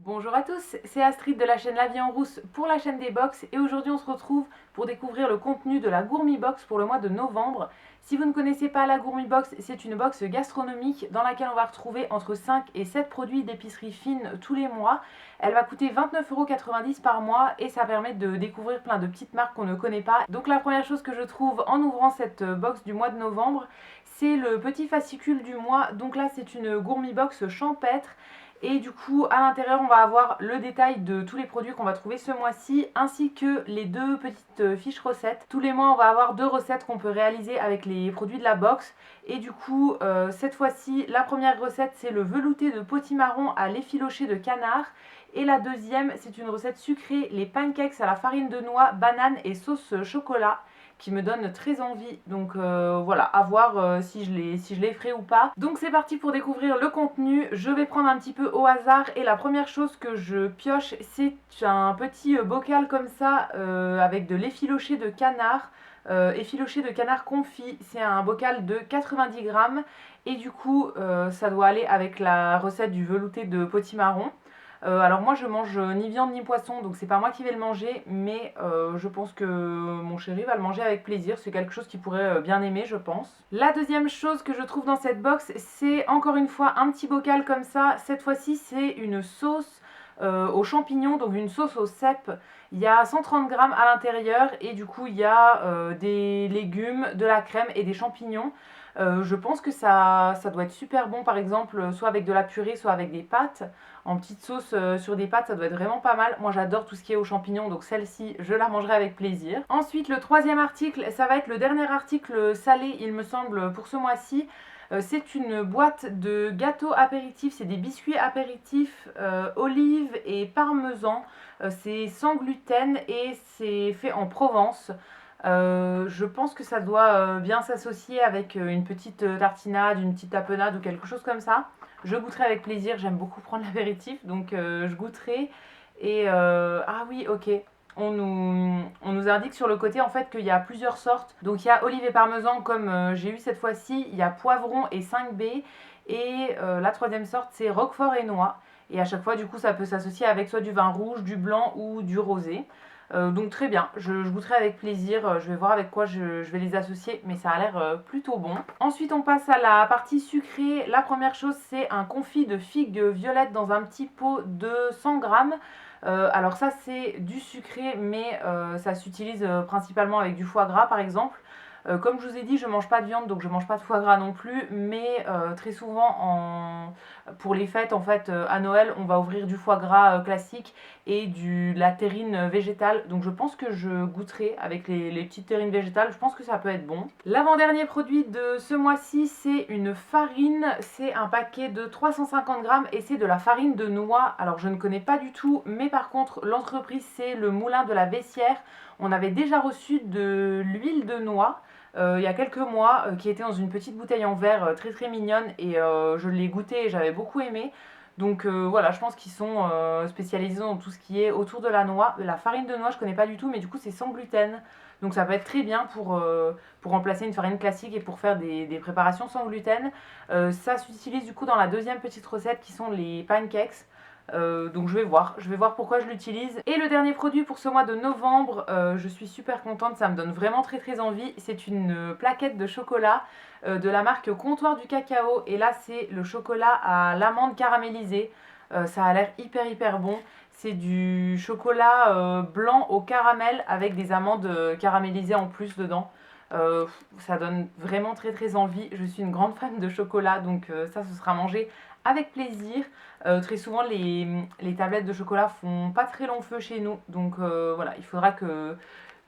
Bonjour à tous, c'est Astrid de la chaîne La Vie en Rousse pour la chaîne des box et aujourd'hui on se retrouve pour découvrir le contenu de la Gourmi Box pour le mois de novembre. Si vous ne connaissez pas la Gourmi Box, c'est une box gastronomique dans laquelle on va retrouver entre 5 et 7 produits d'épicerie fine tous les mois. Elle va coûter 29,90 € par mois et ça permet de découvrir plein de petites marques qu'on ne connaît pas. Donc la première chose que je trouve en ouvrant cette box du mois de novembre, c'est le petit fascicule du mois. Donc là c'est une Gourmi Box champêtre. Et du coup, à l'intérieur, on va avoir le détail de tous les produits qu'on va trouver ce mois-ci, ainsi que les deux petites fiches recettes. Tous les mois, on va avoir deux recettes qu'on peut réaliser avec les produits de la box. Et du coup, cette fois-ci, la première recette, c'est le velouté de potimarron à l'effiloché de canard. Et la deuxième, c'est une recette sucrée, les pancakes à la farine de noix, banane et sauce chocolat, qui me donne très envie. Donc voilà, à voir si je les ferai ou pas. Donc c'est parti pour découvrir le contenu. Je vais prendre un petit peu au hasard et la première chose que je pioche, c'est un petit bocal comme ça avec de l'effiloché de canard. Effiloché de canard confit, c'est un bocal de 90 grammes et du coup ça doit aller avec la recette du velouté de potimarron. Alors moi je mange ni viande ni poisson, donc c'est pas moi qui vais le manger, mais je pense que mon chéri va le manger avec plaisir. C'est quelque chose qu'il pourrait bien aimer, je pense. La deuxième chose que je trouve dans cette box, c'est encore une fois un petit bocal comme ça. Cette fois-ci c'est une sauce aux champignons, donc une sauce au cèpe. Il y a 130 grammes à l'intérieur et du coup il y a des légumes, de la crème et des champignons. Je pense que ça doit être super bon, par exemple, soit avec de la purée, soit avec des pâtes. En petite sauce sur des pâtes, ça doit être vraiment pas mal. Moi, j'adore tout ce qui est aux champignons, donc celle-ci, je la mangerai avec plaisir. Ensuite, le troisième article, ça va être le dernier article salé, il me semble, pour ce mois-ci. C'est une boîte de gâteaux apéritifs, c'est des biscuits apéritifs, olives et parmesan. C'est sans gluten et c'est fait en Provence. Je pense que ça doit bien s'associer avec une petite tartinade, une petite tapenade ou quelque chose comme ça. Je goûterai avec plaisir, j'aime beaucoup prendre l'apéritif, donc je goûterai. Et ah oui, ok. On nous indique sur le côté en fait qu'il y a plusieurs sortes. Donc il y a olive et parmesan comme j'ai eu cette fois-ci, il y a poivron et 5B. Et la troisième sorte c'est roquefort et noix. Et à chaque fois du coup ça peut s'associer avec soit du vin rouge, du blanc ou du rosé. Donc très bien, je goûterai avec plaisir, je vais voir avec quoi je vais les associer, mais ça a l'air plutôt bon. Ensuite on passe à la partie sucrée. La première chose c'est un confit de figues violettes dans un petit pot de 100 grammes. Alors ça c'est du sucré, mais ça s'utilise principalement avec du foie gras par exemple. Comme je vous ai dit, je mange pas de viande, donc je mange pas de foie gras non plus, mais très souvent pour les fêtes, en fait, à Noël, on va ouvrir du foie gras classique et de la terrine végétale, donc je pense que je goûterai avec les petites terrines végétales, je pense que ça peut être bon. L'avant-dernier produit de ce mois-ci, c'est une farine, c'est un paquet de 350 grammes et c'est de la farine de noix. Alors je ne connais pas du tout, mais par contre l'entreprise c'est le Moulin de la Bessière. On avait déjà reçu de l'huile de noix il y a quelques mois, qui était dans une petite bouteille en verre très très mignonne et je l'ai goûté et j'avais beaucoup aimé. Donc voilà, je pense qu'ils sont spécialisés dans tout ce qui est autour de la noix. La farine de noix, je connais pas du tout, mais du coup c'est sans gluten. Donc ça peut être très bien pour remplacer une farine classique et pour faire des préparations sans gluten. Ça s'utilise du coup dans la deuxième petite recette qui sont les pancakes. Donc je vais voir pourquoi je l'utilise. Et le dernier produit pour ce mois de novembre, je suis super contente, ça me donne vraiment très très envie. C'est une plaquette de chocolat de la marque Comptoir du Cacao. Et là c'est le chocolat à l'amande caramélisée. Ça a l'air hyper bon. C'est du chocolat blanc au caramel avec des amandes caramélisées en plus dedans. Ça donne vraiment très très envie. Je suis une grande fan de chocolat, donc ça ce sera mangé avec plaisir. Très souvent les tablettes de chocolat font pas très long feu chez nous, donc voilà, il faudra que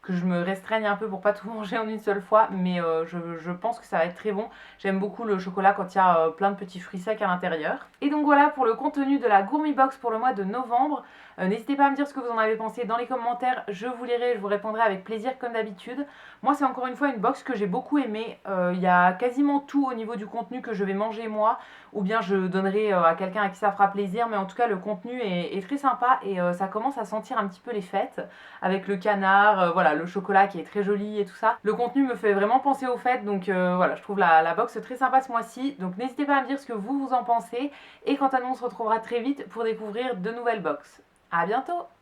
je me restreigne un peu pour pas tout manger en une seule fois, mais je pense que ça va être très bon. J'aime beaucoup le chocolat quand il y a plein de petits fruits secs à l'intérieur. Et donc voilà pour le contenu de la Gourmi Box pour le mois de novembre. N'hésitez pas à me dire ce que vous en avez pensé dans les commentaires, je vous lirai, je vous répondrai avec plaisir comme d'habitude. Moi c'est encore une fois une box que j'ai beaucoup aimée, il y a quasiment tout au niveau du contenu que je vais manger moi, ou bien je donnerai à quelqu'un à qui ça fera plaisir, mais en tout cas le contenu est très sympa et ça commence à sentir un petit peu les fêtes, avec le canard, voilà, le chocolat qui est très joli et tout ça. Le contenu me fait vraiment penser aux fêtes, donc voilà, je trouve la box très sympa ce mois-ci. Donc n'hésitez pas à me dire ce que vous en pensez. Et quant à nous, on se retrouvera très vite pour découvrir de nouvelles box. À bientôt!